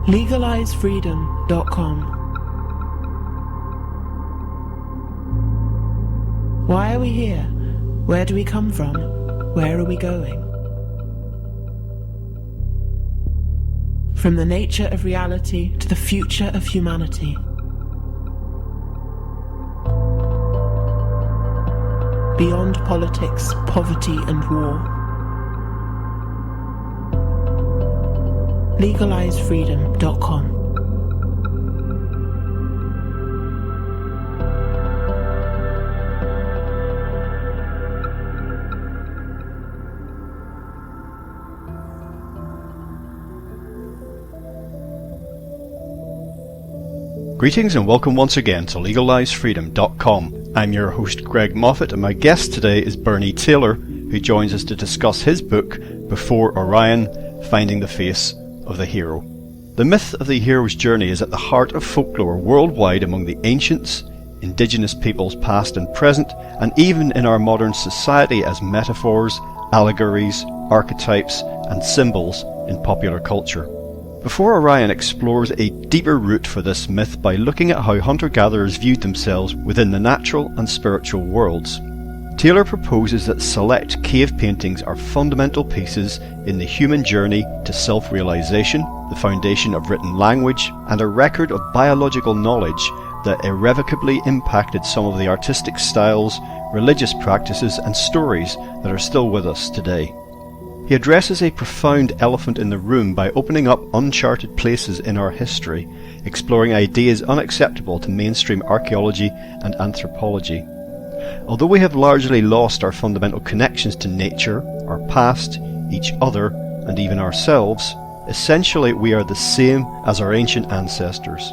LegalizeFreedom.com. Why are we here? Where do we come from? Where are we going? From the nature of reality to the future of humanity. Beyond politics, poverty and war. LegalizeFreedom.com. Greetings and welcome once again to LegalizeFreedom.com. I'm your host Greg Moffat, and my guest today is Bernie Taylor, who joins us to discuss his book, Before Orion, Finding the Face of the Hero. The myth of the hero's journey is at the heart of folklore worldwide among the ancients, indigenous peoples past and present, and even in our modern society as metaphors, allegories, archetypes, and symbols in popular culture. Before Orion explores a deeper root for this myth by looking at how hunter-gatherers viewed themselves within the natural and spiritual worlds. Taylor proposes that select cave paintings are fundamental pieces in the human journey to self-realization, the foundation of written language, and a record of biological knowledge that irrevocably impacted some of the artistic styles, religious practices, and stories that are still with us today. He addresses a profound elephant in the room by opening up uncharted places in our history, exploring ideas unacceptable to mainstream archaeology and anthropology. Although we have largely lost our fundamental connections to nature, our past, each other, and even ourselves, essentially we are the same as our ancient ancestors.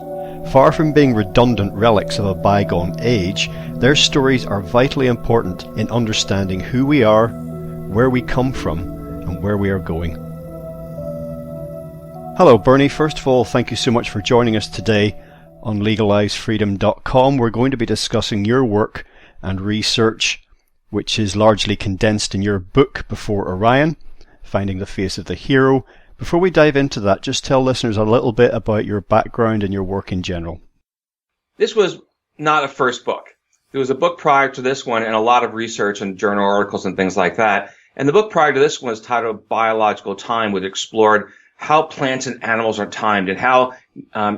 Far from being redundant relics of a bygone age, their stories are vitally important in understanding who we are, where we come from, and where we are going. Hello Bernie, first of all thank you so much for joining us today on LegalizeFreedom.com. We're going to be discussing your work and research, which is largely condensed in your book Before Orion, Finding the Face of the Hero. Before we dive into that, just tell listeners a little bit about your background and your work in general. This was not a first book. There was a book prior to this one and a lot of research and journal articles and things like that. And the book prior to this one was titled Biological Time, which explored how plants and animals are timed and how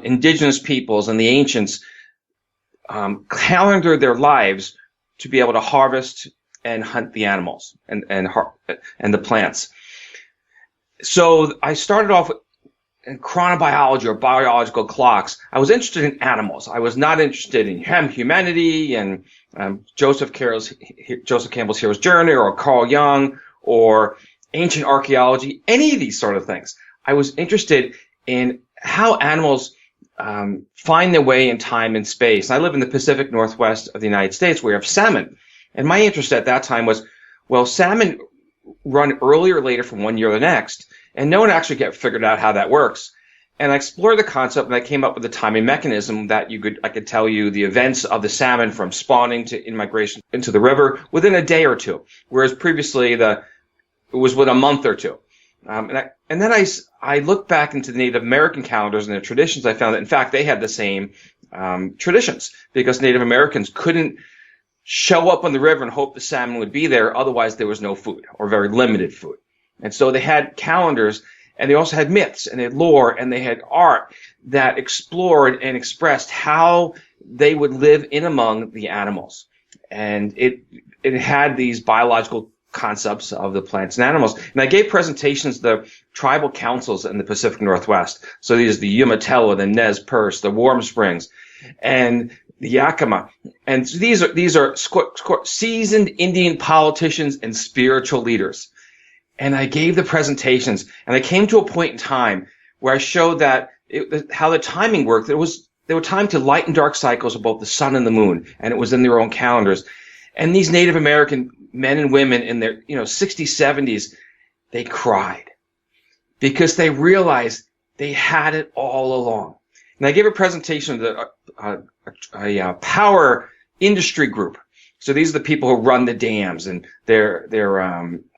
indigenous peoples and the ancients calendared their lives to be able to harvest and hunt the animals and the plants. So I started off in chronobiology or biological clocks. I was interested in animals. I was not interested in humanity and Joseph Campbell's Hero's Journey or Carl Jung or ancient archaeology, any of these sort of things. I was interested in how animals find their way in time and space. I live in the Pacific Northwest of the United States where we have salmon. And my interest at that time was, well, salmon run earlier or later from one year to the next, and no one actually figured out how that works. And I explored the concept, and I came up with a timing mechanism that I could tell you the events of the salmon from spawning to immigration into the river within a day or two, whereas previously it was within a month or two. And then I looked back into the Native American calendars and their traditions. I found that, in fact, they had the same traditions because Native Americans couldn't show up on the river and hope the salmon would be there. Otherwise, there was no food or very limited food. And so they had calendars, and they also had myths, and they had lore, and they had art that explored and expressed how they would live in among the animals. And it had these biological concepts of the plants and animals. And I gave presentations to the tribal councils in the Pacific Northwest. So these are the Umatilla, the Nez Perce, the Warm Springs, and the Yakima. And these are seasoned Indian politicians and spiritual leaders. And I gave the presentations, and I came to a point in time where I showed that how the timing worked. There were timed to light and dark cycles of both the sun and the moon, and it was in their own calendars. And these Native American men and women in their 60s, 70s, they cried because they realized they had it all along. And I gave a presentation to a power industry group. So these are the people who run the dams, and they're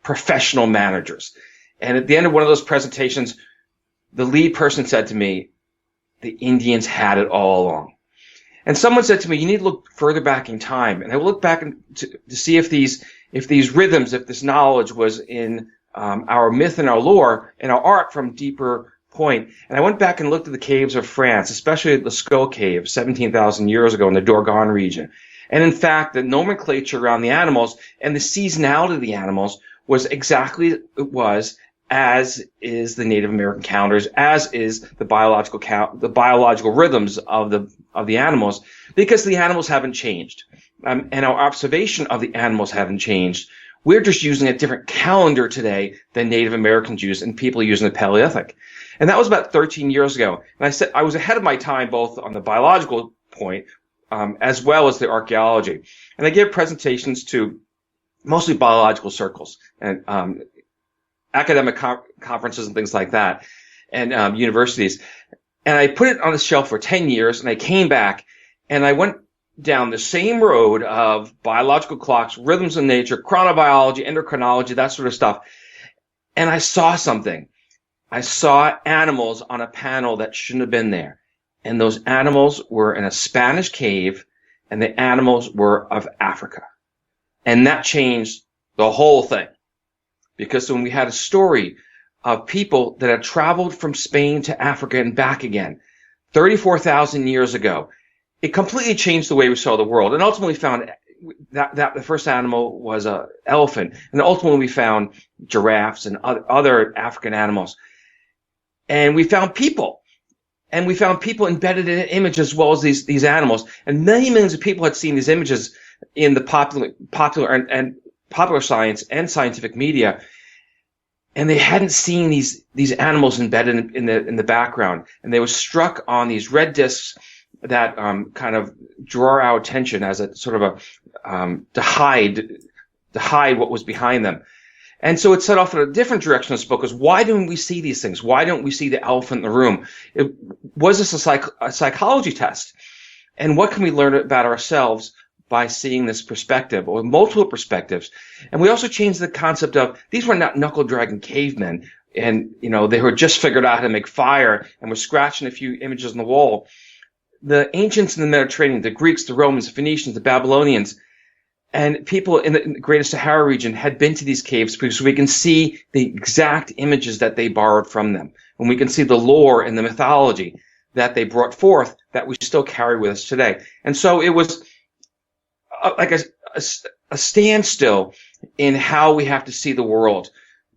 professional managers. And at the end of one of those presentations, the lead person said to me, the Indians had it all along. And someone said to me, you need to look further back in time. And I looked back to see if these rhythms, if this knowledge was in our myth and our lore and our art from deeper point. And I went back and looked at the caves of France, especially the Lascaux Cave, 17,000 years ago in the Dourdan region. And in fact, the nomenclature around the animals and the seasonality of the animals was exactly as is the Native American calendars, as is the biological rhythms of the animals, because the animals haven't changed, and our observation of the animals haven't changed. We're just using a different calendar today than Native Americans used and people using the Paleolithic. And that was about 13 years ago. And I said I was ahead of my time both on the biological point as well as the archaeology. And I gave presentations to mostly biological circles and academic conferences and things like that, and universities. And I put it on the shelf for 10 years, and I came back, and I went down the same road of biological clocks, rhythms in nature, chronobiology, endocrinology, that sort of stuff. And I saw something. I saw animals on a panel that shouldn't have been there. And those animals were in a Spanish cave, and the animals were of Africa. And that changed the whole thing. Because when we had a story of people that had traveled from Spain to Africa and back again, 34,000 years ago, it completely changed the way we saw the world. And ultimately found that the first animal was an elephant. And ultimately we found giraffes and other African animals. And we found people. And we found people embedded in an image as well as these animals. And many millions of people had seen these images in the popular science and scientific media, and they hadn't seen these animals embedded in the background, and they were struck on these red discs that kind of draw our attention as a sort of to hide what was behind them. And so it set off in a different direction. This book was, why don't we see these things? Why don't we see the elephant in the room? Was this a psychology test? And what can we learn about ourselves by seeing this perspective, or multiple perspectives? And we also changed the concept of, these were not knuckle-dragging cavemen, and, they were just figured out how to make fire and were scratching a few images on the wall. The ancients in the Mediterranean, the Greeks, the Romans, the Phoenicians, the Babylonians, and people in the Greater Sahara region had been to these caves because we can see the exact images that they borrowed from them. And we can see the lore and the mythology that they brought forth that we still carry with us today. And so it was like a standstill in how we have to see the world.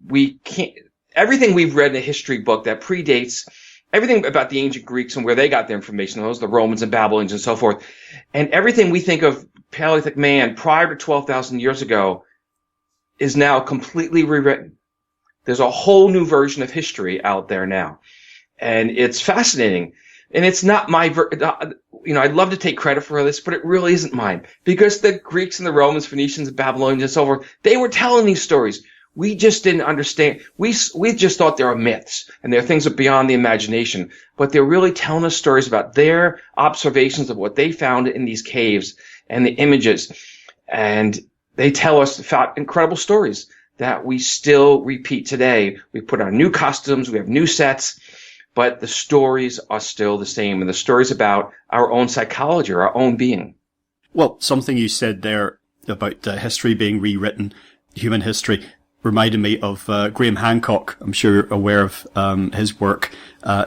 We can't, everything we've read in a history book that predates everything about the ancient Greeks and where they got their information, those the Romans and Babylonians and so forth, and everything we think of Paleolithic man prior to 12,000 years ago is now completely rewritten. There's a whole new version of history out there now, and it's fascinating. And it's not my, I'd love to take credit for this, but it really isn't mine, because the Greeks and the Romans, Phoenicians, and Babylonians and so forth, they were telling these stories. We just didn't understand. We just thought they were myths and they're things that are beyond the imagination, but they're really telling us stories about their observations of what they found in these caves and the images. And they tell us incredible stories that we still repeat today. We put on new costumes, we have new sets, but the stories are still the same. And the stories about our own psychology, our own being. Well, something you said there about history being rewritten, human history, reminded me of Graham Hancock. I'm sure you're aware of his work.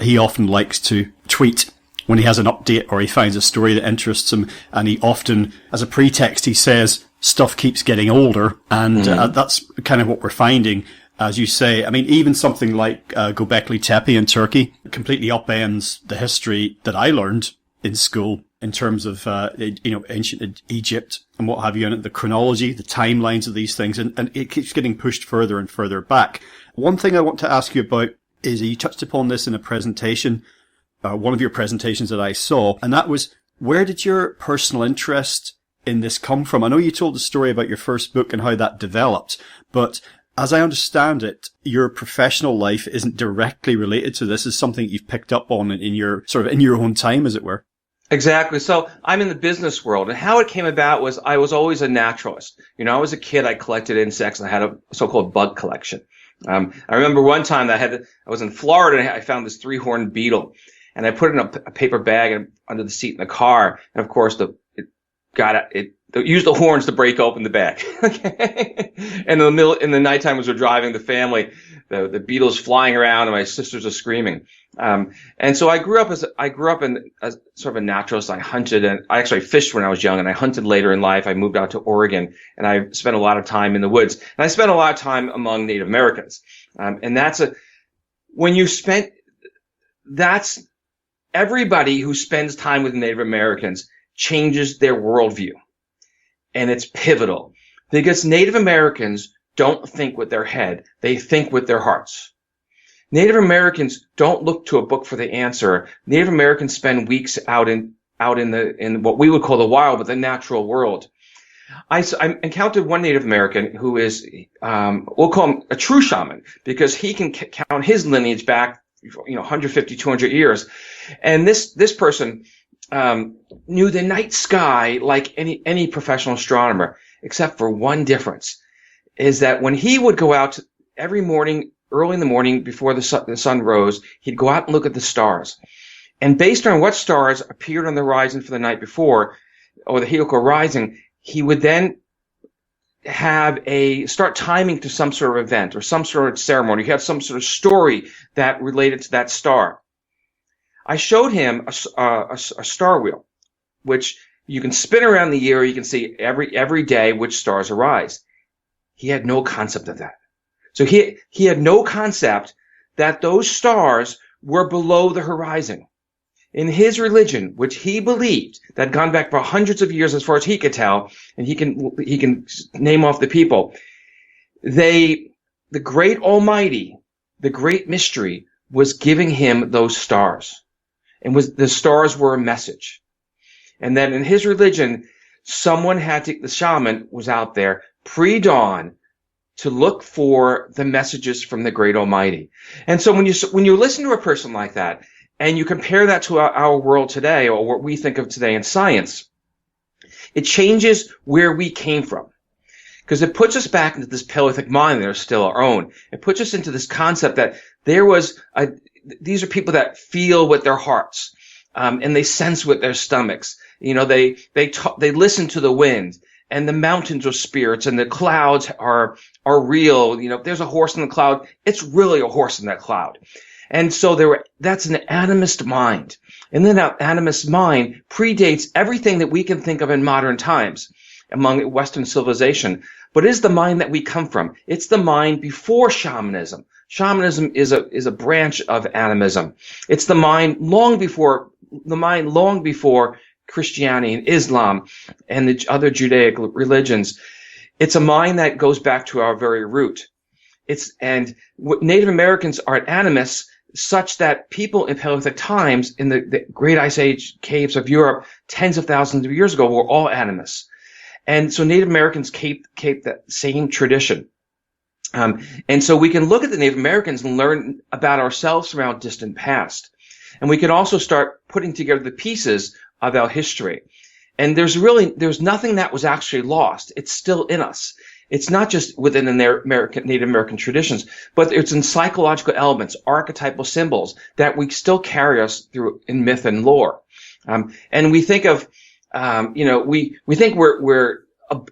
He often likes to tweet when he has an update or he finds a story that interests him, and he often, as a pretext, he says stuff keeps getting older, and that's kind of what we're finding. As you say, I mean, even something like Göbekli Tepe in Turkey completely upends the history that I learned in school in terms of, ancient Egypt and what have you, and the chronology, the timelines of these things, and it keeps getting pushed further and further back. One thing I want to ask you about is, you touched upon this in a presentation, one of your presentations that I saw, and that was, where did your personal interest in this come from? I know you told the story about your first book and how that developed, but as I understand it, your professional life isn't directly related to this. It's something you've picked up on in your own time, as it were. Exactly. So I'm in the business world, and how it came about was I was always a naturalist. I was a kid, I collected insects, and I had a so-called bug collection. I remember one time I was in Florida and I found this 3-horned beetle. and I put it in a paper bag under the seat in the car. And of course, it used the horns to break open the bag. Okay. And in the nighttime as we're driving the family, the beetles flying around and my sisters are screaming. And so I grew up in as sort of a naturalist. I hunted, and I actually fished when I was young, and I hunted later in life. I moved out to Oregon, and I spent a lot of time in the woods, and I spent a lot of time among Native Americans. And that's everybody who spends time with Native Americans changes their worldview. And it's pivotal because Native Americans don't think with their head. They think with their hearts. Native Americans don't look to a book for the answer. Native Americans spend weeks out in what we would call the wild, but the natural world. I encountered one Native American who is, we'll call him a true shaman, because he can count his lineage back, 150, 200 years. And this person, knew the night sky like any professional astronomer, except for one difference, is that when he would go out every morning, early in the morning before the sun rose, he'd go out and look at the stars. And based on what stars appeared on the horizon for the night before, or the heliacal rising, he would then start timing to some sort of event or some sort of ceremony. He had some sort of story that related to that star. I showed him a star wheel, which you can spin around the year. You can see every day which stars arise. He had no concept of that. So he had no concept that those stars were below the horizon. In his religion, which he believed, that had gone back for hundreds of years as far as he could tell, and he can name off the people, the great Almighty, the great mystery, was giving him those stars. And the stars were a message. And then in his religion, the shaman was out there pre-dawn to look for the messages from the great Almighty. And so when you listen to a person like that, and you compare that to our world today, or what we think of today in science, it changes where we came from. Because it puts us back into this Paleolithic mind that are still our own. It puts us into this concept that these are people that feel with their hearts, and they sense with their stomachs. They listen to the wind, and the mountains are spirits, and the clouds are real. If there's a horse in the cloud, it's really a horse in that cloud. And so that's an animist mind. And then that animist mind predates everything that we can think of in modern times among Western civilization, but is the mind that we come from. It's the mind before shamanism. Shamanism is a branch of animism. It's the mind long before Christianity and Islam and the other Judaic religions. It's a mind that goes back to our very root. Native Americans are animists, such that people in Paleolithic times, in the Great Ice Age caves of Europe, tens of thousands of years ago, were all animists. And so Native Americans keep that same tradition. And so we can look at the Native Americans and learn about ourselves from our distant past. And we can also start putting together the pieces of our history. And there's nothing that was actually lost. It's still in us. It's not just within the Native American traditions, but it's in psychological elements, archetypal symbols that we still carry us through in myth and lore. And we think of, we think we're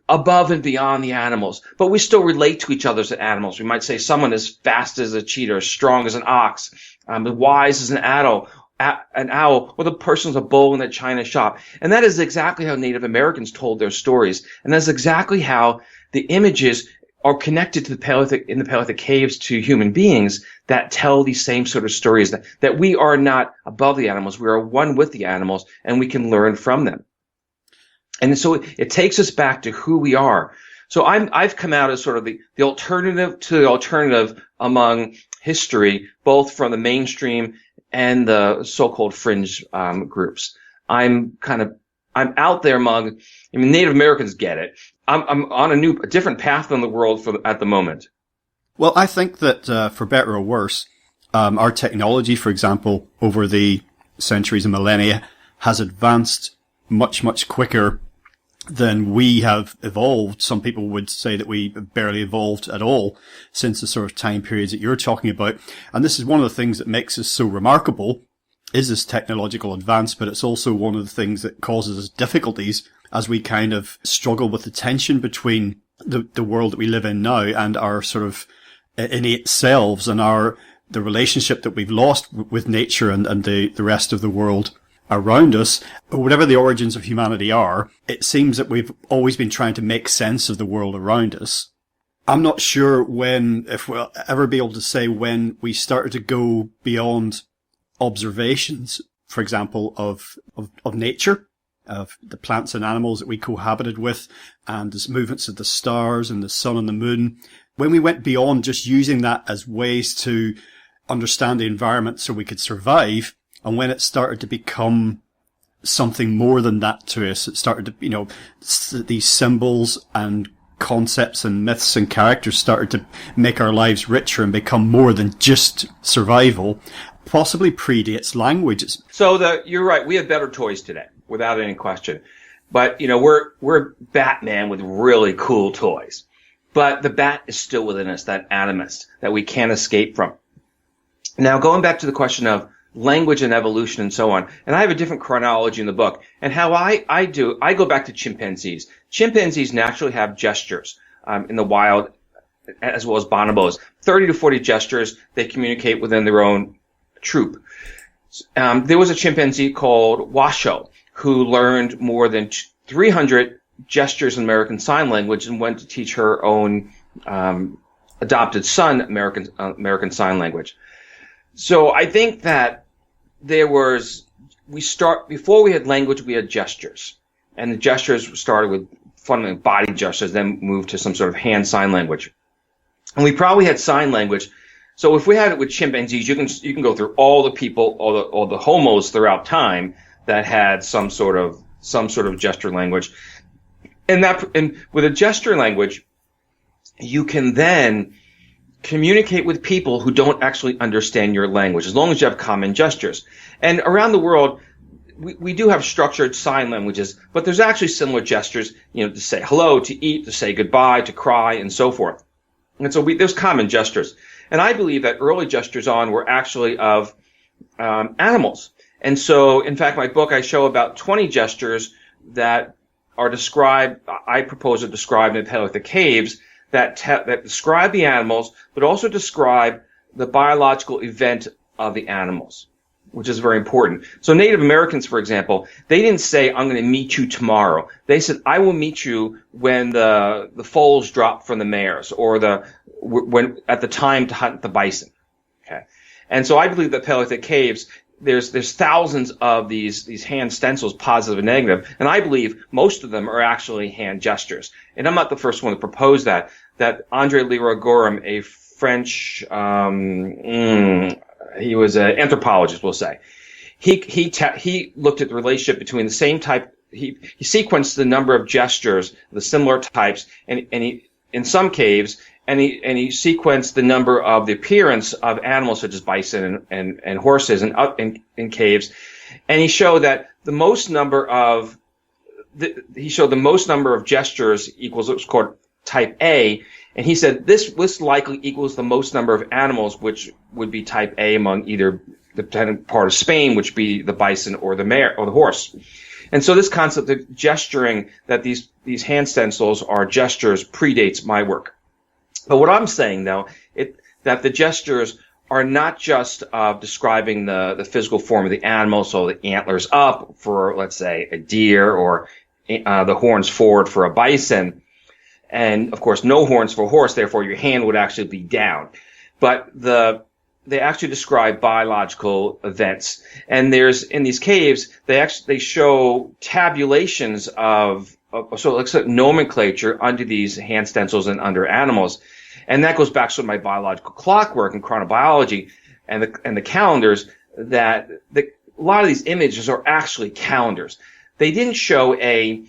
above and beyond the animals, but we still relate to each other as animals. We might say someone is fast as a cheetah, strong as an ox, wise as an owl, or the person's a bull in a china shop. And that is exactly how Native Americans told their stories. And that's exactly how the images are connected to in the Paleolithic caves to human beings that tell these same sort of stories, that we are not above the animals. We are one with the animals, and we can learn from them. And so it takes us back to who we are. So I've come out as sort of the alternative to the alternative among history, both from the mainstream and the so-called fringe groups. I'm out there among, Native Americans get it. I'm on a different path in the world at the moment. Well, I think that, for better or worse, our technology, for example, over the centuries and millennia has advanced much, much quicker than we have evolved. Some people would say that we barely evolved at all since the sort of time periods that you're talking about. And this is one of the things that makes us so remarkable, is this technological advance, but it's also one of the things that causes us difficulties as we kind of struggle with the tension between the world that we live in now and our sort of innate selves and the relationship that we've lost with nature and the rest of the world around us. But whatever the origins of humanity are, it seems that we've always been trying to make sense of the world around us. I'm not sure if we'll ever be able to say when we started to go beyond observations, for example, of nature, of the plants and animals that we cohabited with, and the movements of the stars and the sun and the moon. When we went beyond just using that as ways to understand the environment so we could survive, and when it started to become something more than that to us, it started to, these symbols and concepts and myths and characters started to make our lives richer and become more than just survival, possibly predates language. So you're right. We have better toys today, without any question. But, we're Batman with really cool toys. But the bat is still within us, that animist that we can't escape from. Now, going back to the question of language and evolution and so on, and I have a different chronology in the book, and how I go back to chimpanzees. Chimpanzees naturally have gestures in the wild, as well as bonobos. 30 to 40 gestures they communicate within their own troop. There was a chimpanzee called Washoe who learned more than 300 gestures in American Sign Language and went to teach her own adopted son American Sign Language. So I think that before we had language, we had gestures. And the gestures started with fundamentally body gestures, then moved to some sort of hand sign language. And we probably had sign language. So if we had it with chimpanzees, you can go through all the people, all the homos throughout time that had some sort of gesture language. And with a gesture language, you can then communicate with people who don't actually understand your language, as long as you have common gestures. And around the world, we do have structured sign languages, but there's actually similar gestures, to say hello, to eat, to say goodbye, to cry, and so forth. And so there's common gestures. And I believe that early gestures were actually of animals. And so, in fact, my book, I show about 20 gestures that are described, I propose are described in the Paleolithic caves, that describe the animals, but also describe the biological event of the animals, which is very important. So Native Americans, for example, they didn't say, I'm going to meet you tomorrow. They said, I will meet you when the foals drop from the mares, or when at the time to hunt the bison. Okay. And so I believe that Paleolithic caves, there's thousands of these hand stencils, positive and negative, and I believe most of them are actually hand gestures. And I'm not the first one to propose that André Leroi-Gourhan, a French, he was an anthropologist, we'll say. He looked at the relationship between the same type, he sequenced the number of gestures, the similar types, and he, in some caves, and he sequenced the number of the appearance of animals such as bison and horses in caves, and he showed that the most number of gestures equals what's called type A, and he said this likely equals the most number of animals, which would be type A among either the dependent part of Spain, which would be the bison or the mare or the horse. And so this concept of gesturing, that these hand stencils are gestures, predates my work. But what I'm saying, though, that the gestures are not just describing the physical form of the animal, so the antlers up for, let's say, a deer, or the horns forward for a bison, and of course no horns for a horse, therefore your hand would actually be down. But they actually describe biological events, and in these caves they show tabulations of so let's say nomenclature under these hand stencils and under animals. And that goes back to my biological clockwork and chronobiology and the calendars, that a lot of these images are actually calendars. They didn't show a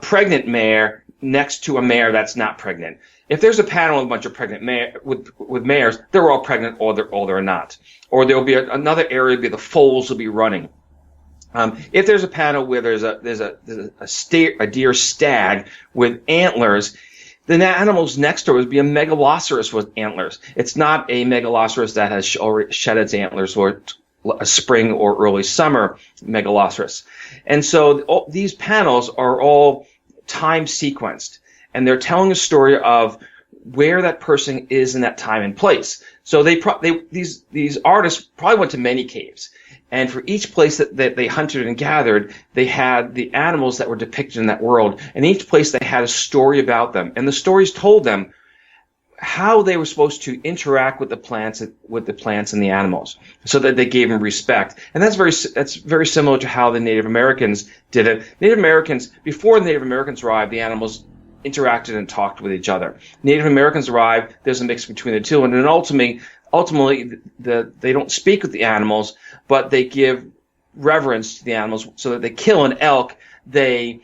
pregnant mare next to a mare that's not pregnant. If there's a panel with a bunch of pregnant with mares, they're all pregnant or they're not. Or there'll be another area where the foals will be running. If there's a panel where there's a deer stag with antlers, then the animals next to it would be a megaloceros with antlers. It's not a megaloceros that has already shed its antlers or a spring or early summer megaloceros. And so these panels are all time sequenced, and they're telling a story of where that person is in that time and place. So these artists probably went to many caves, and for each place that they hunted and gathered, they had the animals that were depicted in that world, and each place they had a story about them, and the stories told them how they were supposed to interact with the plants and the animals, so that they gave them respect. And that's very similar to how the Native Americans did it. Before the Native Americans arrived, the animals interacted and talked with each other. Native Americans arrived, there's a mix between the two, and then ultimately they don't speak with the animals, but they give reverence to the animals, so that they kill an elk. They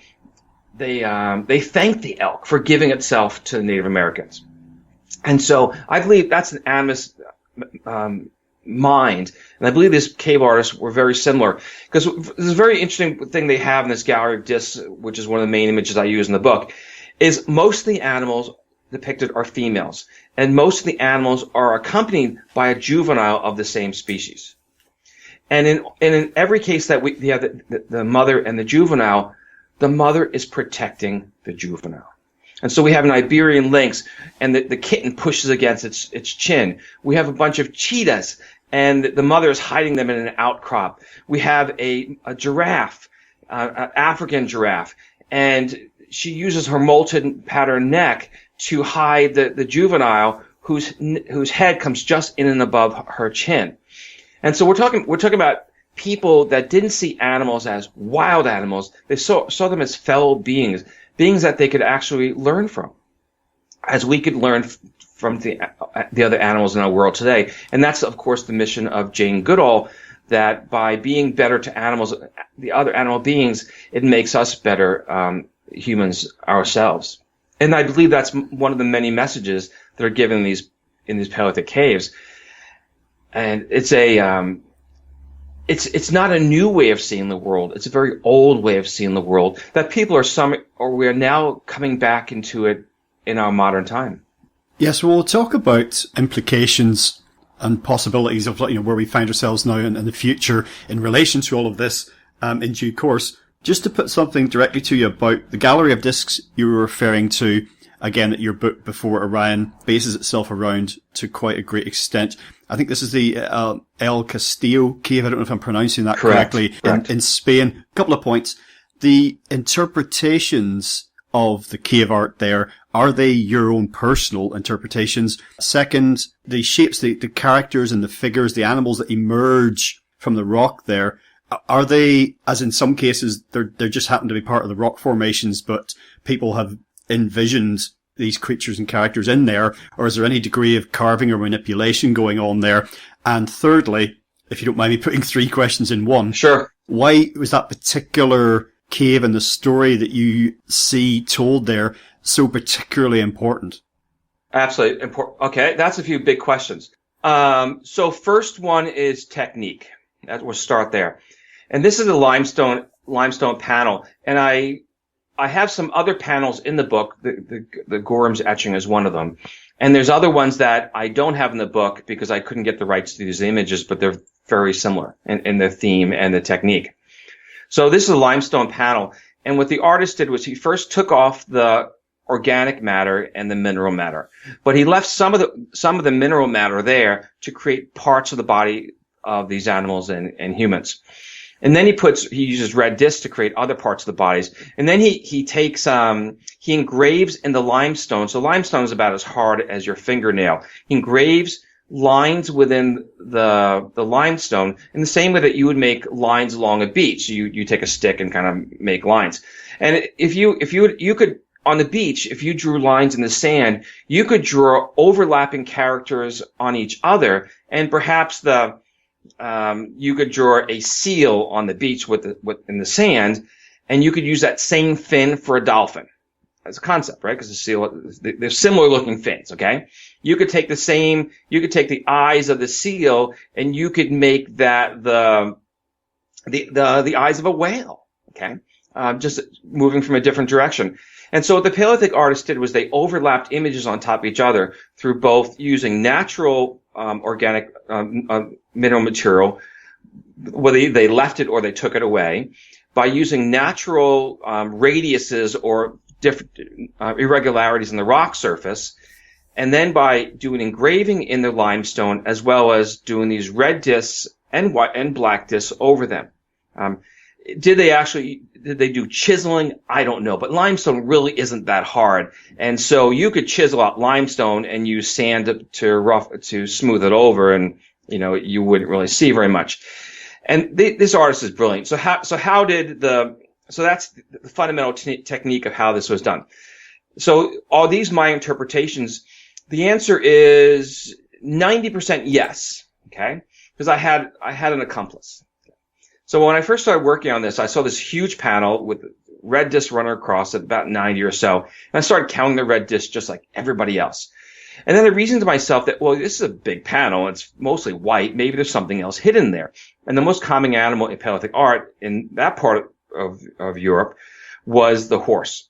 thank the elk for giving itself to the Native Americans. And so I believe that's an animist mind. And I believe these cave artists were very similar. Because there's a very interesting thing they have in this gallery of discs, which is one of the main images I use in the book, is most of the animals depicted are females. And most of the animals are accompanied by a juvenile of the same species. And in every case that we have the mother and the juvenile, the mother is protecting the juvenile. And so we have an Iberian lynx, and the kitten pushes against its chin. We have a bunch of cheetahs, and the mother is hiding them in an outcrop. We have a giraffe, an African giraffe, and she uses her molten pattern neck to hide the juvenile whose head comes just in and above her chin. And so we're talking about people that didn't see animals as wild animals. They saw them as fellow beings that they could actually learn from, as we could learn from the other animals in our world today. And that's, of course, the mission of Jane Goodall, that by being better to animals, the other animal beings, it makes us better humans ourselves. And I believe that's one of the many messages that are given in these Paleolithic caves. And it's not a new way of seeing the world. It's a very old way of seeing the world that we are now coming back into it in our modern time. Yes, well, we'll talk about implications and possibilities of where we find ourselves now and in the future in relation to all of this in due course. Just to put something directly to you about the gallery of discs you were referring to, again, that your book Before Orion bases itself around to quite a great extent. I think this is the El Castillo cave. I don't know if I'm pronouncing that correctly. In Spain. A couple of points. The interpretations of the cave art there, are they your own personal interpretations? Second, the shapes, the characters and the figures, the animals that emerge from the rock there, are they, as in some cases, they just happen to be part of the rock formations, but people have envisioned these creatures and characters in there, or is there any degree of carving or manipulation going on there? And thirdly, if you don't mind me putting three questions in one. Sure. Why was that particular cave and the story that you see told there so particularly important? Absolutely important. Okay, that's a few big questions. So first one is technique. We'll start there. And this is a limestone panel, and I have some other panels in the book. The Gorham's etching is one of them. And there's other ones that I don't have in the book because I couldn't get the rights to these images, but they're very similar in their theme and the technique. So this is a limestone panel. And what the artist did was he first took off the organic matter and the mineral matter, but he left some of the mineral matter there to create parts of the body of these animals and humans. And then he uses red discs to create other parts of the bodies. And then he takes, he engraves in the limestone. So limestone is about as hard as your fingernail. He engraves lines within the limestone in the same way that you would make lines along a beach. You take a stick and kind of make lines. And if you could, on the beach, if you drew lines in the sand, you could draw overlapping characters on each other, and perhaps you could draw a seal on the beach in the sand, and you could use that same fin for a dolphin as a concept, right? Because the seal, they're similar looking fins, okay? You could take the eyes of the seal, and you could make that the eyes of a whale, okay? Just moving from a different direction. And so what the Paleolithic artists did was they overlapped images on top of each other through both using natural organic mineral material, whether they left it or they took it away, by using natural radiuses or different irregularities in the rock surface, and then by doing engraving in the limestone, as well as doing these red discs and white and black discs over them. Did they do chiseling? I don't know, but limestone really isn't that hard, and so you could chisel out limestone and use sand to smooth it over, and you wouldn't really see very much. And this artist is brilliant. So that's the fundamental technique of how this was done. So are these my interpretations? The answer is 90% yes. Okay, because I had an accomplice. So when I first started working on this, I saw this huge panel with red discs running across it, about 90 or so, and I started counting the red discs just like everybody else. And then I reasoned to myself that, well, this is a big panel. It's mostly white. Maybe there's something else hidden there. And the most common animal in Paleolithic art in that part of Europe was the horse,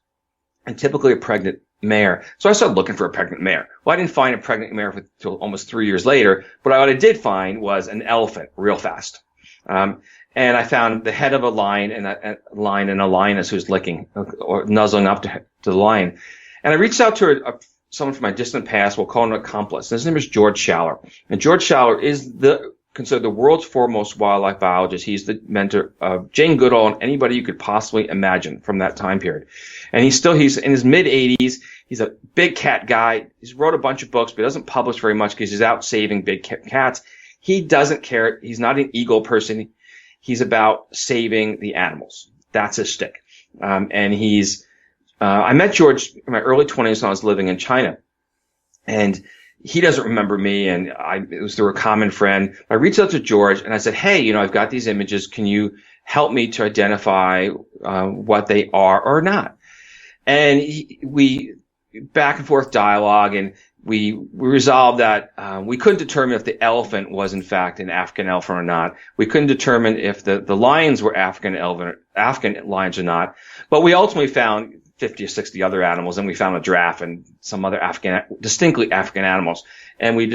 and typically a pregnant mare. So I started looking for a pregnant mare. Well, I didn't find a pregnant mare until almost 3 years later, but what I did find was an elephant real fast. And I found the head of a lion and a lioness who's licking or nuzzling up to the lion. And I reached out to someone from my distant past. We'll call him an accomplice. His name is George Schaller. And George Schaller is considered the world's foremost wildlife biologist. He's the mentor of Jane Goodall and anybody you could possibly imagine from that time period. And he's in his mid-80s. He's a big cat guy. He's wrote a bunch of books, but he doesn't publish very much because he's out saving big cats. He doesn't care. He's not an ego person. He's about saving the animals. That's his shtick. And I met George in my early 20s when I was living in China. And he doesn't remember me, and it was through a common friend. I reached out to George and I said, hey, I've got these images. Can you help me to identify what they are or not? And we back and forth dialogue, and we resolved that we couldn't determine if the elephant was in fact an African elephant or not. We couldn't determine if the lions were African lions or not. But we ultimately found 50 or 60 other animals, and we found a giraffe and some other distinctly African animals. And we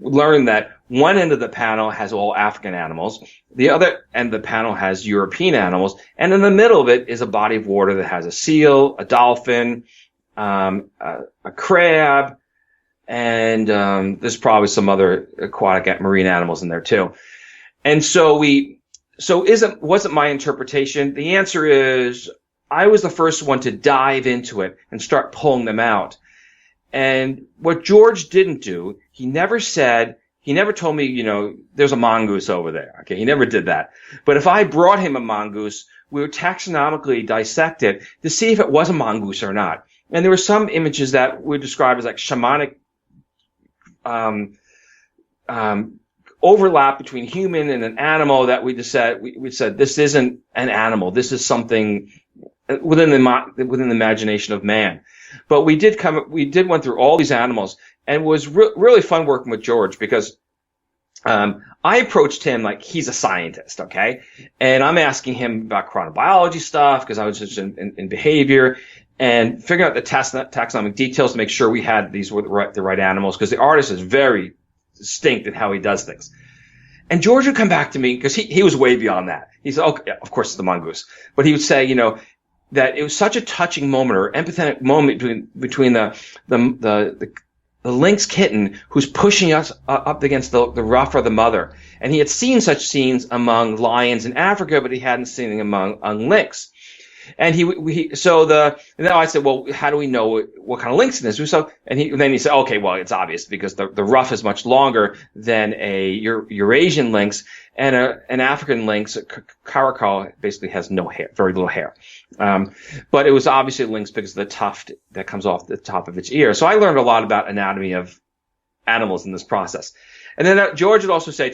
learned that one end of the panel has all African animals, the other end of the panel has European animals, and in the middle of it is a body of water that has a seal, a dolphin, a crab, and there's probably some other aquatic marine animals in there too. And so wasn't my interpretation? The answer is I was the first one to dive into it and start pulling them out. And what George didn't do, he never told me, there's a mongoose over there. Okay, he never did that. But if I brought him a mongoose, we would taxonomically dissect it to see if it was a mongoose or not. And there were some images that we describe as like shamanic overlap between human and an animal that we said this isn't an animal. This is something within the imagination of man. But we went through all these animals, and it was really fun working with George because I approached him like he's a scientist, okay? And I'm asking him about chronobiology stuff because I was just in behavior and figuring out the taxonomic details to make sure we had these were the right animals, because the artist is very distinct in how he does things. And George would come back to me because he was way beyond that. He said, "Okay, yeah, of course it's the mongoose," but he would say, that it was such a touching moment or empathetic moment between the lynx kitten who's pushing us up against the ruff or the mother, and he had seen such scenes among lions in Africa, but he hadn't seen them among lynx. And then I said, well, how do we know what kind of lynx it is? And then he said, okay, well, it's obvious because the ruff is much longer than a Eurasian lynx, and an African lynx, caracal, basically has no hair, very little hair. But it was obviously a lynx because of the tuft that comes off the top of its ear. So I learned a lot about anatomy of animals in this process. And then George would also say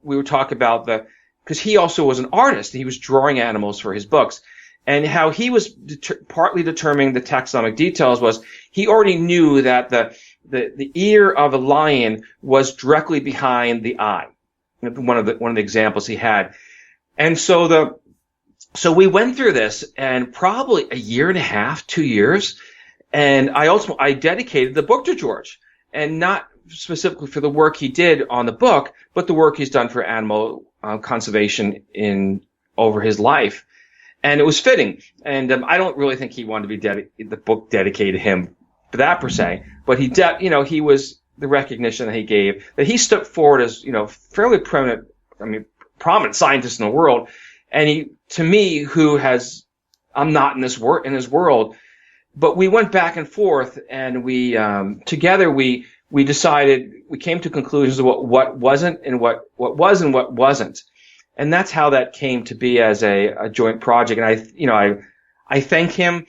we would talk about because he also was an artist. He was drawing animals for his books. And how he was partly determining the taxonomic details was he already knew that the ear of a lion was directly behind the eye. One of the examples he had. And so we went through this, and probably a year and a half, 2 years, and I dedicated the book to George, and not specifically for the work he did on the book, but the work he's done for animal conservation over his life. And it was fitting. And I don't really think he wanted to be the book dedicated to him for that per se, but he was the recognition that he gave, that he stepped forward as, fairly prominent scientist in the world. And he, to me, I'm not in his world, but we went back and forth, and we, together we decided, we came to conclusions of what wasn't and what was and what wasn't. And that's how that came to be as a joint project. And I thank him,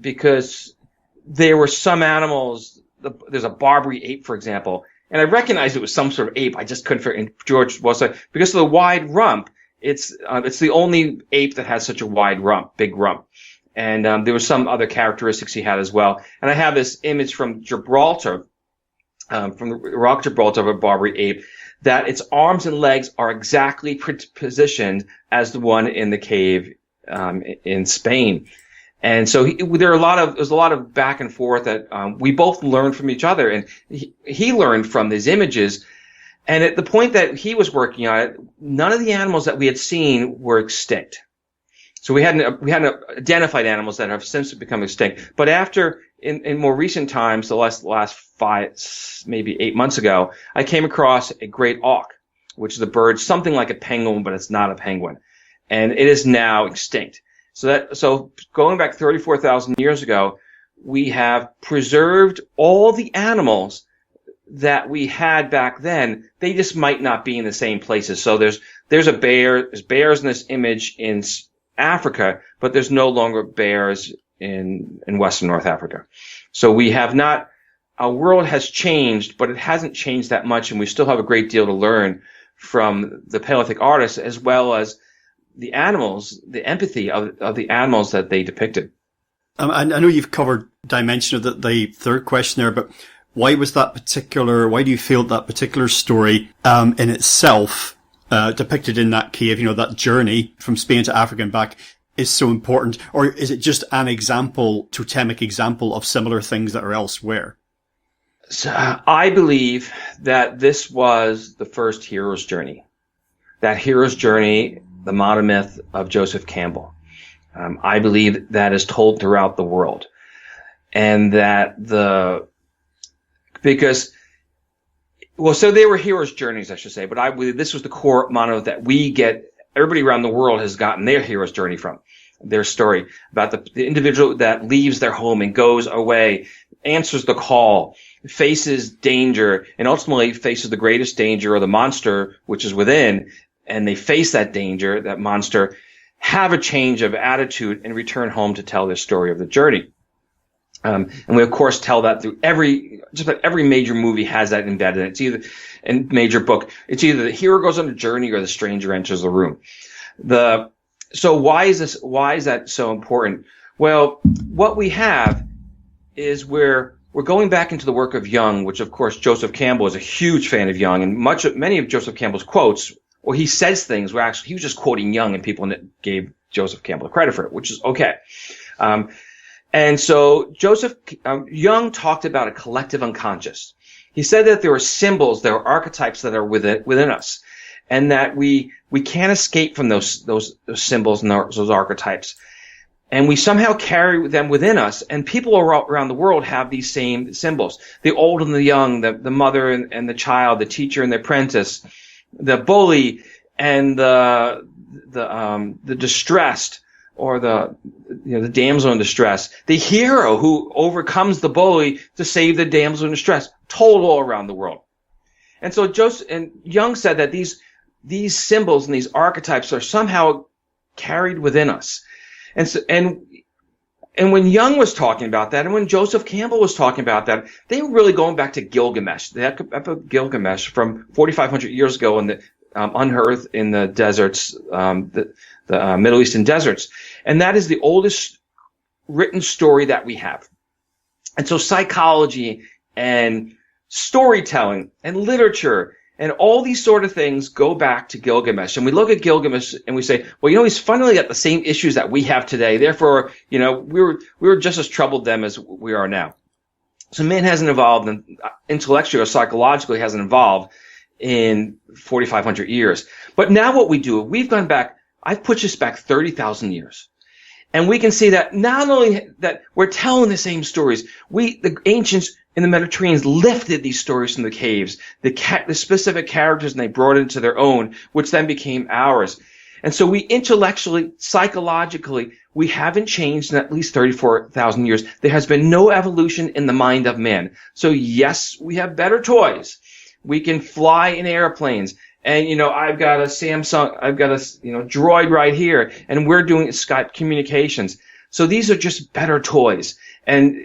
because there were some animals, there's a Barbary ape, for example, and I recognized it was some sort of ape. I just couldn't figure, and George was like, because of the wide rump, it's the only ape that has such a wide rump, big rump. And there were some other characteristics he had as well. And I have this image from Gibraltar, from the rock Gibraltar, of a Barbary ape, that its arms and legs are exactly positioned as the one in the cave in Spain. And so there was a lot of back and forth that we both learned from each other, and he learned from these images. And at the point that he was working on it, none of the animals that we had seen were extinct. So we hadn't identified animals that have since become extinct. But after, in more recent times, the last 5, maybe 8 months ago, I came across a great auk, which is a bird, something like a penguin, but it's not a penguin, and it is now extinct. So going back 34,000 years ago, we have preserved all the animals that we had back then. They just might not be in the same places. So there's bears in this image in Africa, but there's no longer bears in Western North Africa. So we have not, our world has changed, but it hasn't changed that much, and we still have a great deal to learn from the Paleolithic artists, as well as the animals, the empathy of the animals that they depicted. I know you've covered dimension of the third question there, but why do you feel that particular story in itself, depicted in that cave, that journey from Spain to Africa and back, is so important? Or is it just an totemic example of similar things that are elsewhere? So I believe that this was the first hero's journey. That hero's journey, the monomyth of Joseph Campbell. I believe that is told throughout the world. And so they were hero's journeys, I should say, but I believe this was the core monomyth that everybody around the world has gotten their hero's journey from. Their story about the individual that leaves their home and goes away, answers the call, faces danger, and ultimately faces the greatest danger, or the monster which is within, and they face that danger, that monster, have a change of attitude, and return home to tell their story of the journey. And we, of course, tell that through just about every major movie has that embedded in it. Major book, it's either the hero goes on a journey or the stranger enters the room. So why is that so important? Well, what we have is we're going back into the work of Jung, which, of course, Joseph Campbell is a huge fan of Jung, and many of Joseph Campbell's quotes, or he says things where actually he was just quoting Jung, and people gave Joseph Campbell credit for it, which is okay. And so Jung talked about a collective unconscious. He said that there are symbols, there are archetypes that are within us, and that we can't escape from those symbols and those archetypes. And we somehow carry them within us, and people around the world have these same symbols. The old and the young, the mother and the child, the teacher and the apprentice, the bully and the distressed, or the damsel in distress, the hero who overcomes the bully to save the damsel in distress, told all around the world. And so Jung said that these symbols and these archetypes are somehow carried within us. And when Jung was talking about that, and when Joseph Campbell was talking about that, they were really going back to Gilgamesh, the epic of Gilgamesh from 4,500 years ago unearthed in the deserts, the Middle Eastern deserts. And that is the oldest written story that we have. And so psychology and storytelling and literature and all these sort of things go back to Gilgamesh. And we look at Gilgamesh and we say, well, he's finally got the same issues that we have today. Therefore, we were just as troubled then as we are now. So man hasn't evolved, and intellectually or psychologically hasn't evolved in 4,500 years. But now what we do, we've gone back, I've pushed this back 30,000 years. And we can see that not only that we're telling the same stories, the ancients in the Mediterranean lifted these stories from the caves, the specific characters, and they brought it into their own, which then became ours. And so we intellectually, psychologically, we haven't changed in at least 34,000 years. There has been no evolution in the mind of man. So yes, we have better toys. We can fly in airplanes. And, I've got a Samsung, I've got a, Droid right here, and we're doing Skype communications. So these are just better toys. And,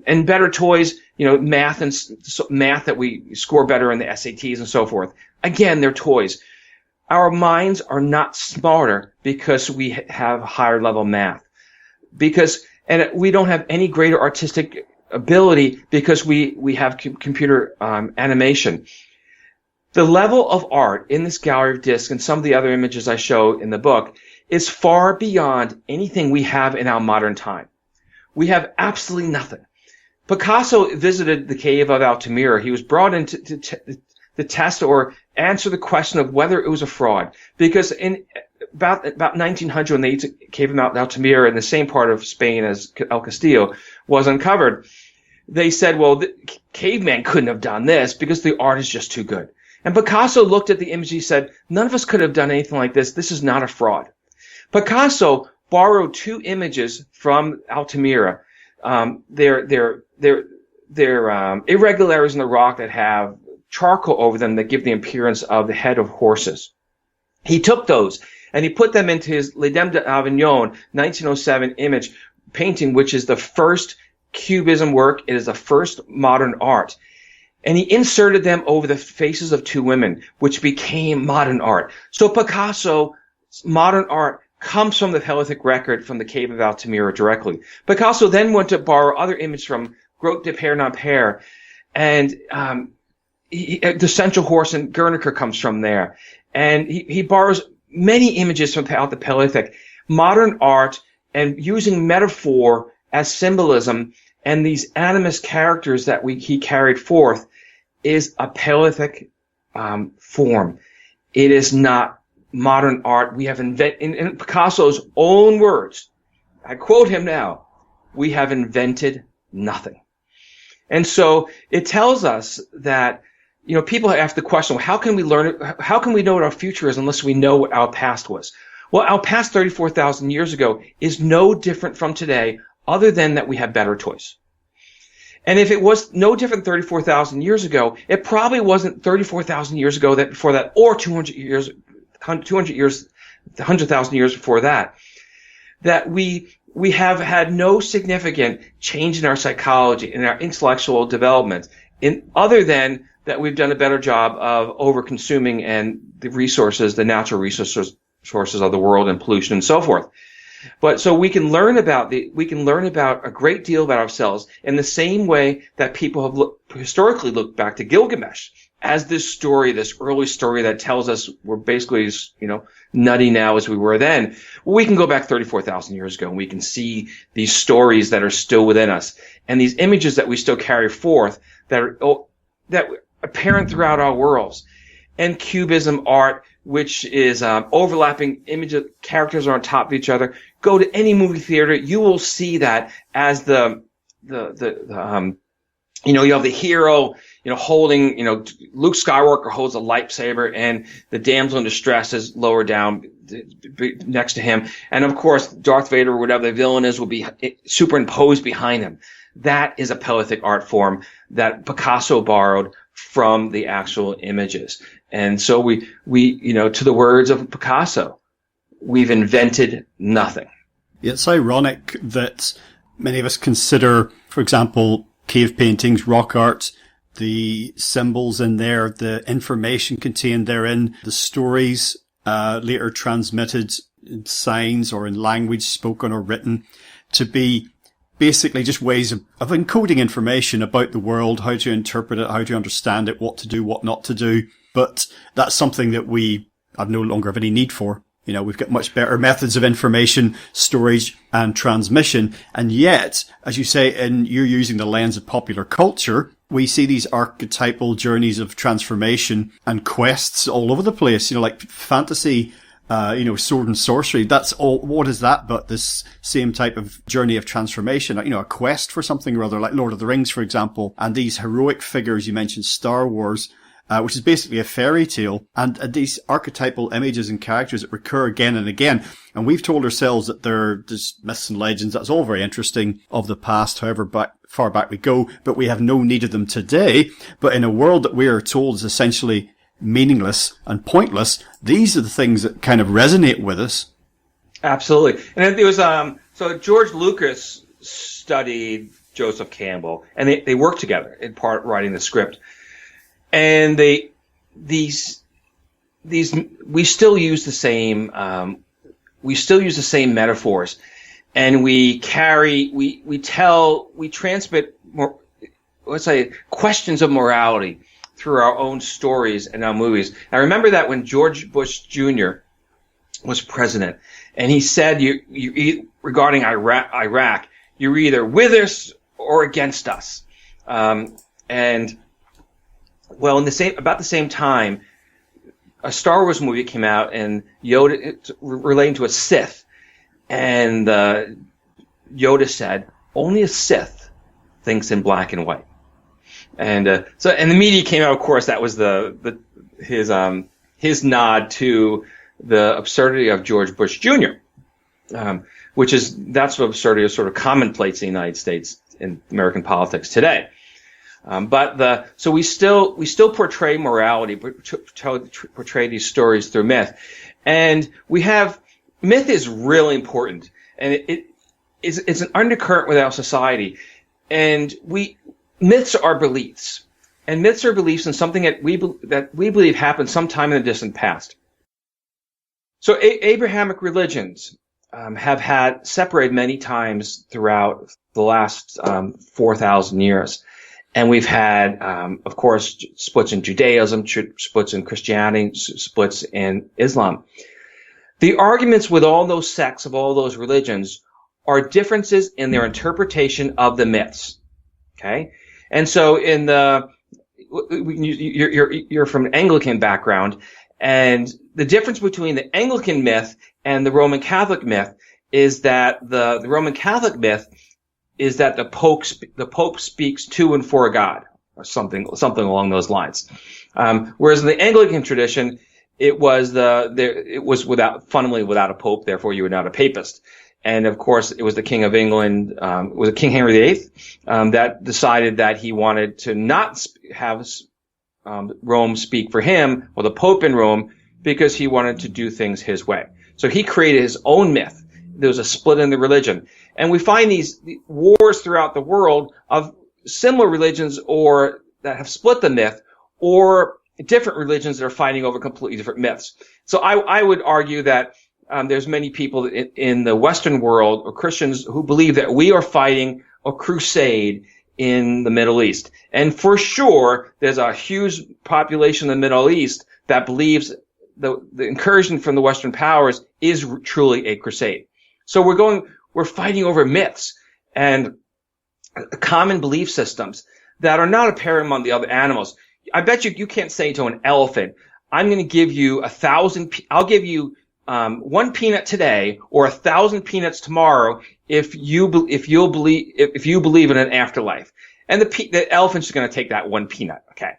and better toys, math that we score better in the SATs and so forth. Again, they're toys. Our minds are not smarter because we have higher level math. And we don't have any greater artistic ability because we have computer animation. The level of art in this gallery of discs and some of the other images I show in the book is far beyond anything we have in our modern time. We have absolutely nothing. Picasso visited the cave of Altamira. He was brought in to test or answer the question of whether it was a fraud. Because in about 1900, when the cave of Altamira in the same part of Spain as El Castillo was uncovered, they said, well, the caveman couldn't have done this because the art is just too good. And Picasso looked at the image. He said, none of us could have done anything like this. This is not a fraud. Picasso borrowed two images from Altamira. They're irregularities in the rock that have charcoal over them that give the appearance of the head of horses. He took those and he put them into his Les Dames d'Avignon 1907 image painting, which is the first Cubism work. It is the first modern art. And he inserted them over the faces of two women, which became modern art. So Picasso's modern art comes from the Paleolithic record from the cave of Altamira directly. Picasso then went to borrow other images from Grotte de Père Nampère, and the Central Horse in Guernica comes from there. And he borrows many images from the Paleolithic. Modern art and using metaphor as symbolism and these animist characters that he carried forth is a Paleolithic form. It is not modern art. We have in Picasso's own words, I quote him now, we have invented nothing. And so it tells us that, people ask the question, well, how can we learn it? How can we know what our future is unless we know what our past was? Well, our past 34,000 years ago is no different from today, other than that we have better toys. And if it was no different 34,000 years ago, it probably wasn't 34,000 years ago that before that, or 200 years, 100,000 years before that, that we have had no significant change in our psychology, in our intellectual development, other than that we've done a better job of over-consuming and the resources, the natural resources of the world and pollution and so forth. But so we can learn about a great deal about ourselves in the same way that people have historically looked back to Gilgamesh as this story, this early story that tells us we're basically as, nutty now as we were then. Well, we can go back 34,000 years ago and we can see these stories that are still within us and these images that we still carry forth that are apparent throughout our worlds. And Cubism art, which is overlapping images, characters are on top of each other. Go to any movie theater, you will see that as you have the hero, holding, Luke Skywalker holds a lightsaber, and the damsel in distress is lower down next to him, and of course Darth Vader or whatever the villain is will be superimposed behind him. That is a Paleolithic art form that Picasso borrowed from the actual images. And so we, to the words of Picasso, we've invented nothing. It's ironic that many of us consider, for example, cave paintings, rock art, the symbols in there, the information contained therein, the stories later transmitted in signs or in language spoken or written, to be basically just ways of encoding information about the world, how to interpret it, how to understand it, what to do, what not to do. But that's something that we have no longer have any need for You know, we've got much better methods of information storage and transmission. And yet, as you say, and you're using the lens of popular culture, we see these archetypal journeys of transformation and quests all over the place, you know, like fantasy, sword and sorcery. That's all. What is that but this same type of journey of transformation? You know, a quest for something or other, like Lord of the Rings, for example. And these heroic figures, you mentioned Star Wars, which is basically a fairy tale. And these archetypal images and characters that recur again and again. And we've told ourselves that they're just myths and legends. That's all very interesting of the past, however far back we go. But we have no need of them today. But in a world that we are told is essentially meaningless and pointless, these are the things that kind of resonate with us. Absolutely. And there was so George Lucas studied Joseph Campbell, and they worked together in part writing the script. And we still use the same metaphors, and we transmit more, let's say, questions of morality through our own stories and our movies. I remember that when George Bush Jr. was president, and he said, regarding Iraq, you're either with us or against us. About the same time, a Star Wars movie came out, and Yoda, relating to a Sith, and Yoda said, "Only a Sith thinks in black and white." And the media came out. Of course, that was his nod to the absurdity of George Bush Jr., that's what absurdity is sort of commonplace in the United States in American politics today. So we still portray morality, portray these stories through myth, and myth is really important, and it's an undercurrent with our society, and myths are beliefs, and myths are beliefs in something that we believe happened sometime in the distant past. So Abrahamic religions have had separated many times throughout the last 4,000 years. And we've had, of course, splits in Judaism, splits in Christianity, splits in Islam. The arguments with all those sects of all those religions are differences in their interpretation of the myths. Okay? And so you're from an Anglican background, and the difference between the Anglican myth and the Roman Catholic myth is that the Roman Catholic myth is that the Pope speaks to and for God, or something along those lines. Whereas in the Anglican tradition, it was fundamentally without a Pope, therefore you were not a papist. And of course, it was the King of England, was it King Henry VIII, that decided that he wanted to not have Rome speak for him, or the Pope in Rome, because he wanted to do things his way. So he created his own myth. There was a split in the religion. And we find these wars throughout the world of similar religions or that have split the myth, or different religions that are fighting over completely different myths. So I would argue that there's many people in the Western world, or Christians, who believe that we are fighting a crusade in the Middle East. And for sure, there's a huge population in the Middle East that believes the incursion from the Western powers is truly a crusade. So we're fighting over myths and common belief systems that are not apparent among the other animals. I bet you can't say to an elephant, I'm going to give you I'll give you 1 peanut today or 1,000 peanuts tomorrow if you believe in an afterlife. And the elephant's just going to take that 1 peanut. Okay.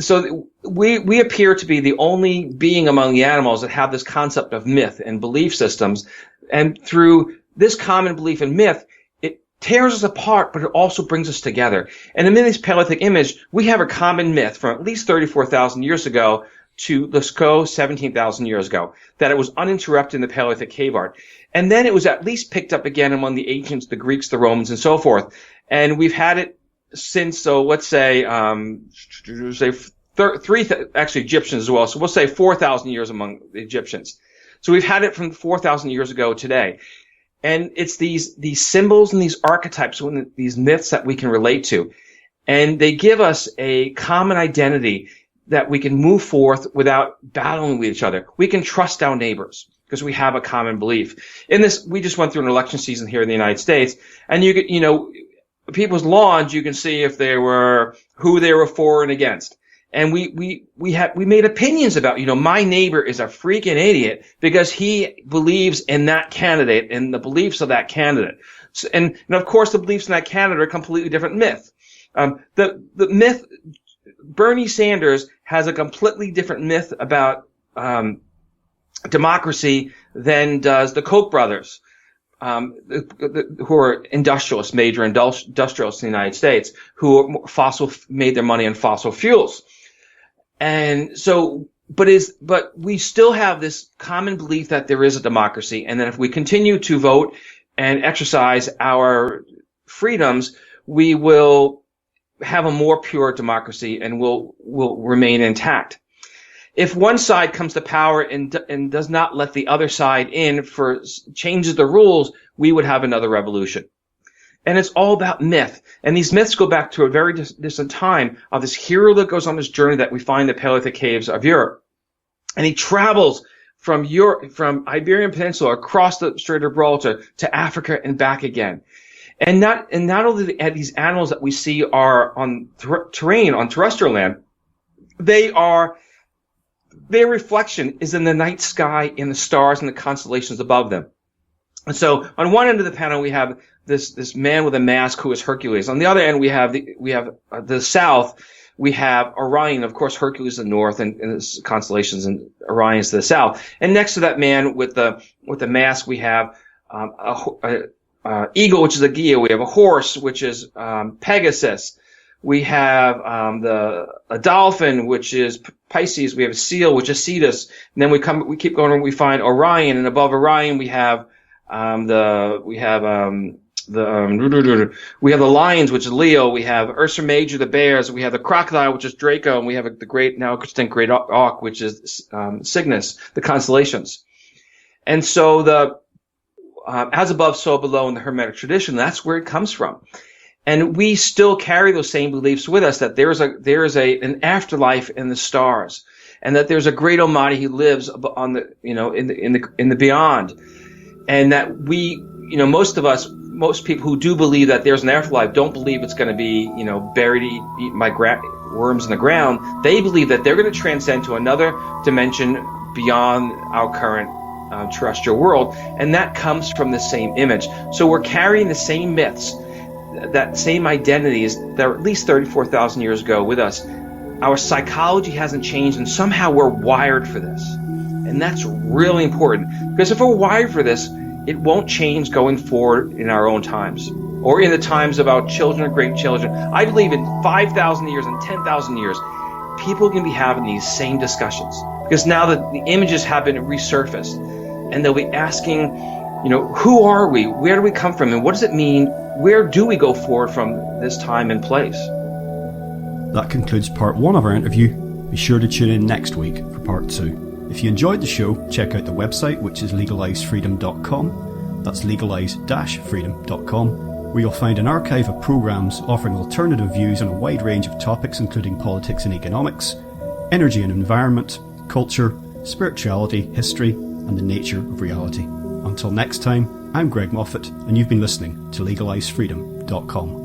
So we appear to be the only being among the animals that have this concept of myth and belief systems. And through this common belief in myth, it tears us apart, but it also brings us together. And in this Paleolithic image, we have a common myth from at least 34,000 years ago to, let's go, 17,000 years ago, that it was uninterrupted in the Paleolithic cave art. And then it was at least picked up again among the ancients, the Greeks, the Romans, and so forth. And we've had it since, so let's say, actually Egyptians as well. So we'll say 4,000 years among the Egyptians. So we've had it from 4,000 years ago today. And it's these symbols and these archetypes, these myths that we can relate to. And they give us a common identity that we can move forth without battling with each other. We can trust our neighbors because we have a common belief. In this, we just went through an election season here in the United States, and people's lawns, you can see if who they were for and against. And we made opinions about, my neighbor is a freaking idiot because he believes in that candidate and the beliefs of that candidate. So, and of course the beliefs in that candidate are a completely different myth. The myth, Bernie Sanders has a completely different myth about, democracy than does the Koch brothers, who are industrialists, major industrialists in the United States, who made their money on fossil fuels. And so, but we still have this common belief that there is a democracy, and that if we continue to vote and exercise our freedoms, we will have a more pure democracy and will remain intact. If one side comes to power and does not let the other side in changes the rules, we would have another revolution. And it's all about myth. And these myths go back to a very distant time of this hero that goes on this journey that we find in the Paleolithic caves of Europe. And he travels from Iberian Peninsula across the Strait of Gibraltar to Africa and back again. And not only are these animals that we see are on terrain, on terrestrial land, their reflection is in the night sky, in the stars and the constellations above them. And so on one end of the panel we have this man with a mask who is Hercules. On the other end we have the south. We have Orion, of course, Hercules in the north, and the constellations, and Orion's to the south. And next to that man with the mask, we have eagle, which is a Gaia. We have a horse, which is Pegasus. We have a dolphin, which is Pisces. We have a seal, which is Cetus. And then we keep going, and we find Orion, and above Orion we have the lions, which is Leo. We have Ursa Major, the bears. We have the crocodile, which is Draco, and we have the now extinct great auk, which is Cygnus, the constellations. And so as above, so below in the Hermetic tradition, that's where it comes from. And we still carry those same beliefs with us, that there is an afterlife in the stars, and that there's a great Almighty who lives on in the beyond, and that most people who do believe that there's an afterlife don't believe it's going to be, buried, eaten by worms in the ground. They believe that they're going to transcend to another dimension beyond our current terrestrial world, and that comes from the same image. So we're carrying the same myths, that same identities that are at least 34,000 years ago with us. Our psychology hasn't changed, and somehow we're wired for this. And that's really important, because if we're wired for this, it won't change going forward in our own times, or in the times of our children or great children. I believe in 5,000 years and 10,000 years, people can be having these same discussions, because now that the images have been resurfaced, and they'll be asking, who are we? Where do we come from? And what does it mean? Where do we go forward from this time and place? That concludes part 1 of our interview. Be sure to tune in next week for part 2. If you enjoyed the show, check out the website, which is legalizefreedom.com. That's legalize-freedom.com, where you'll find an archive of programs offering alternative views on a wide range of topics, including politics and economics, energy and environment, culture, spirituality, history, and the nature of reality. Until next time, I'm Greg Moffat, and you've been listening to legalizefreedom.com.